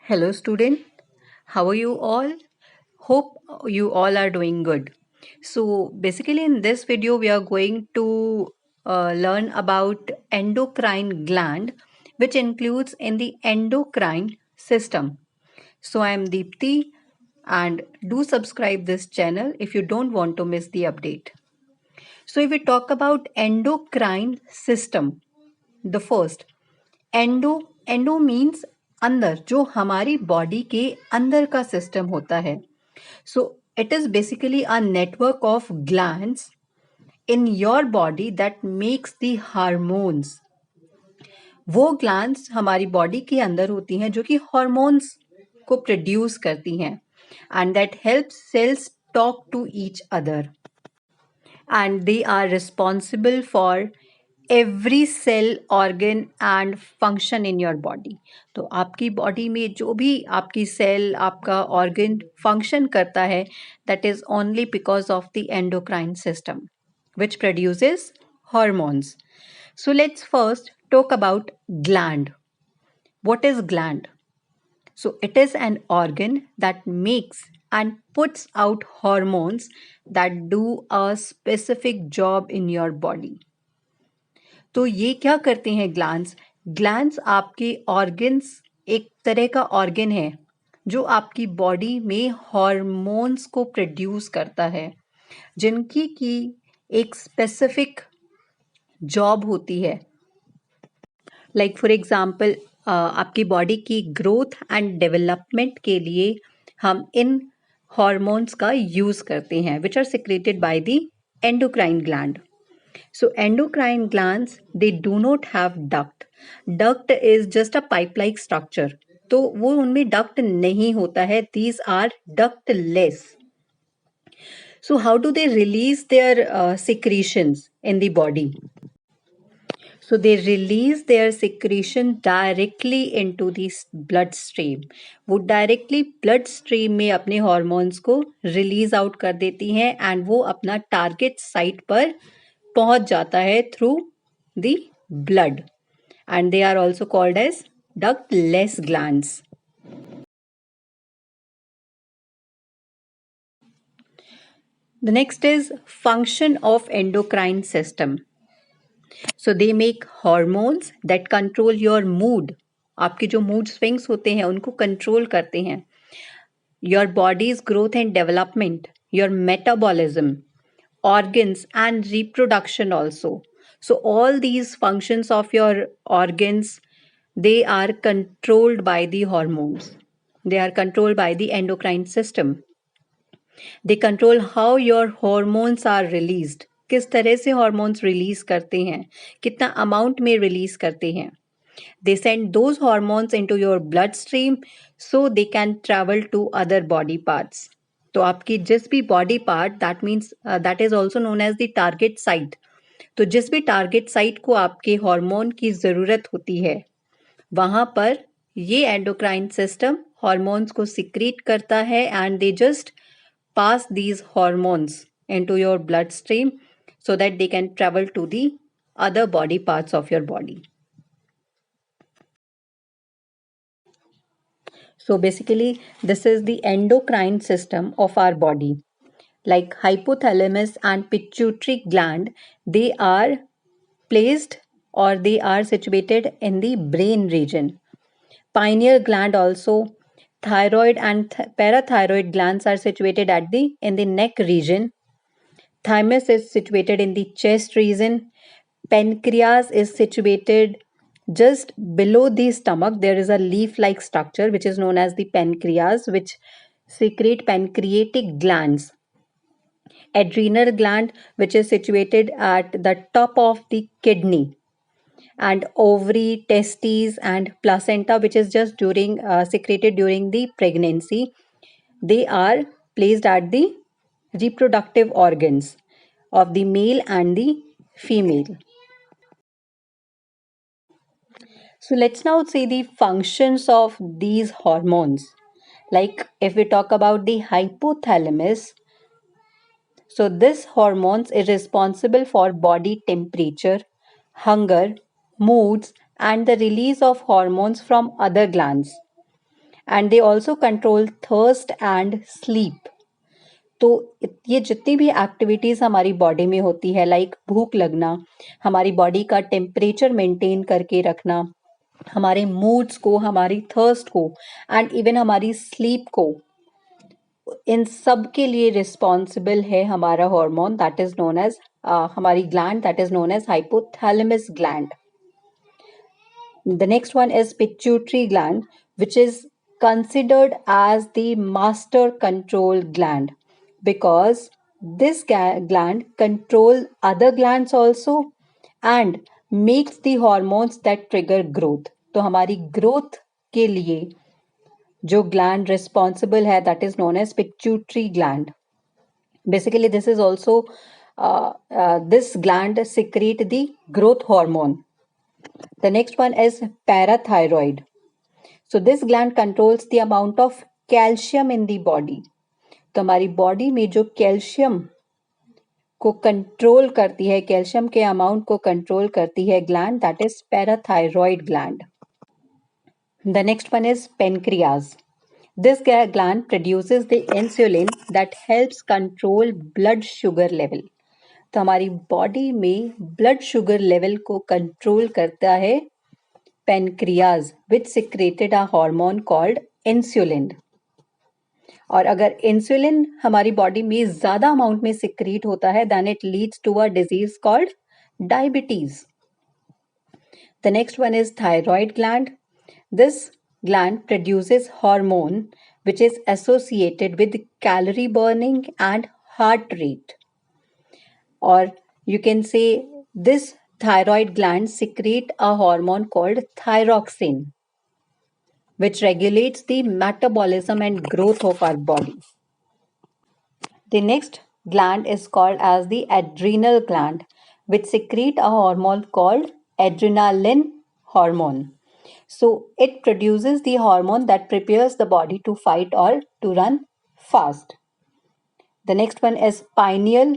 Hello, student. How are you all? Hope you all are doing good. So, basically, in this video, we are going to learn about endocrine gland, which includes in the endocrine system. So, I am Deepthi, and do subscribe this channel if you don't want to miss the update. So, if we talk about endocrine system, the first endo means अंदर, जो हमारी body के अंदर का system होता है. So it is basically a network of glands in your body that makes the hormones. वो glands हमारी बॉडी के अंदर होती हैं जो कि हार्मोन्स को प्रोड्यूस करती हैं, and that help cells talk to each other, and they are responsible for every cell, organ and function in your body. तो आपकी बॉडी में जो भी आपकी सेल, आपका ऑर्गन फंक्शन करता है, that is only because of the endocrine system which produces hormones. So let's first talk about gland. What is gland? So it is an organ that makes and puts out hormones that do a specific job in your body. तो ये क्या करते हैं glands? Glands आपके organs, एक तरह का organ है जो आपकी बॉडी में हॉर्मोन्स को प्रोड्यूस करता है, जिनकी की एक स्पेसिफिक जॉब होती है. लाइक फॉर एग्जाम्पल, आपकी बॉडी की ग्रोथ एंड डेवलपमेंट के लिए हम इन हॉर्मोन्स का यूज़ करते हैं, which are secreted by the endocrine gland. So endocrine glands, they do not have duct. Duct is just a pipe-like structure. तो वो उनमें duct नहीं होता है. These are ductless. So how do they release their secretions in the body? So they release their secretion directly into the bloodstream. वो directly bloodstream में अपने hormones को release out कर देती हैं, and वो अपना target site पर पहुंच जाता है through the blood, and they are also called as ductless glands. The next is function of endocrine system. So they make hormones that control your mood. आपके जो mood swings होते हैं उनको control करते हैं. Your body's growth and development, your metabolism, organs and reproduction also. So all these functions of your organs, they are controlled by the hormones. They are controlled by the endocrine system. They control how your hormones are released. किस तरह से hormones release करते हैं, कितना amount में release करते हैं. They send those hormones into your bloodstream so they can travel to other body parts. तो आपकी जिस भी body part, that means that is also known as the target site. तो जिस भी target site को आपके hormone की ज़रूरत होती है, वहाँ पर ये endocrine system hormones को secrete करता है, and they just pass these hormones into your bloodstream so that they can travel to the other body parts of your body. So basically, this is the endocrine system of our body. Like hypothalamus and pituitary gland, they are placed or they are situated in the brain region. Pineal gland also, thyroid and parathyroid glands are situated at the in the neck region. Thymus is situated in the chest region. Pancreas is situated just below the stomach. There is a leaf-like structure which is known as the pancreas, which secrete pancreatic glands. Adrenal gland, which is situated at the top of the kidney, and ovary, testes, and placenta, which is just during secreted during the pregnancy. They are placed at the reproductive organs of the male and the female. So let's now see the functions of these hormones. Like if we talk about the hypothalamus, so this hormones is responsible for body temperature, hunger, moods, and the release of hormones from other glands. and they also control thirst and sleep. तो ये जितनी भी activities हमारी body में होती है, like भूख लगना, हमारी बॉडी का टेम्परेचर मेंटेन करके रखना, हमारे मूड्स को, हमारी थर्स्ट को एंड इवन हमारी स्लीप को, इन सब के लिए रिस्पॉन्सिबल है हमारा hormone that is known as, हमारी gland that is known as hypothalamus gland. The next one is pituitary gland, which is considered as the master control gland because this gland control other glands also and makes the hormones that trigger growth. तो हमारी growth के लिए जो gland responsible है that is known as pituitary gland. Basically, this is also this gland secrete the growth hormone. The next one is parathyroid. So this gland controls the amount of calcium in the body. तो हमारी body में जो calcium को control करती है, calcium के amount को control करती है gland that is parathyroid gland. The next one is pancreas. This gland produces the insulin that helps control blood sugar level. तो हमारी बॉडी में ब्लड शुगर लेवल को कंट्रोल करता है pancreas, which secreted a hormone called insulin. और अगर insulin हमारी body में ज्यादा अमाउंट में सिक्रीट होता है then it leads to a disease called diabetes. The next one is thyroid gland. This gland produces hormone which is associated with calorie burning and heart rate. Or you can say this thyroid gland secrete a hormone called thyroxine which regulates the metabolism and growth of our body. The next gland is called as the adrenal gland, which secrete a hormone called adrenaline hormone. So it produces the hormone that prepares the body to fight or to run fast. The next one is pineal.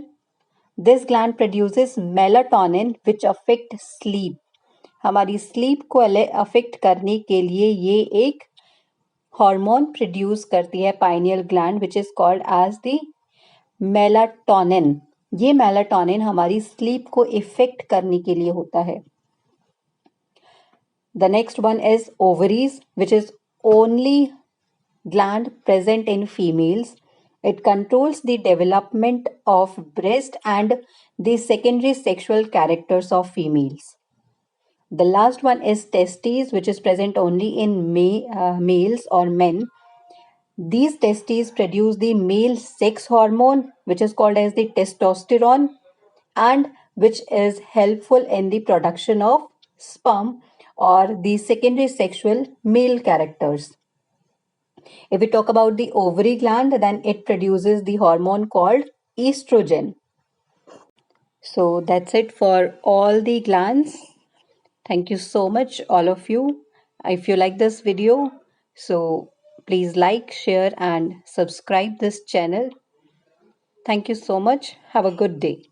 This gland produces melatonin which affect sleep. हमारी sleep को affect करने के लिए ये एक hormone produce करती है pineal gland which is called as the melatonin. ये मेलाटोनिन हमारी स्लीप को इफेक्ट करने के लिए होता है. The next one is ovaries which is only gland present in females. It controls the development of breast and the secondary sexual characters of females. The last one is testes, which is present only in males or men. These testes produce the male sex hormone, which is called as the testosterone, and which is helpful in the production of sperm or the secondary sexual male characters. If we talk about the ovary gland, then it produces the hormone called estrogen. So that's it for all the glands. Thank you so much, all of you. If you like this video, so please like, share, and subscribe this channel. Thank you so much. Have a good day.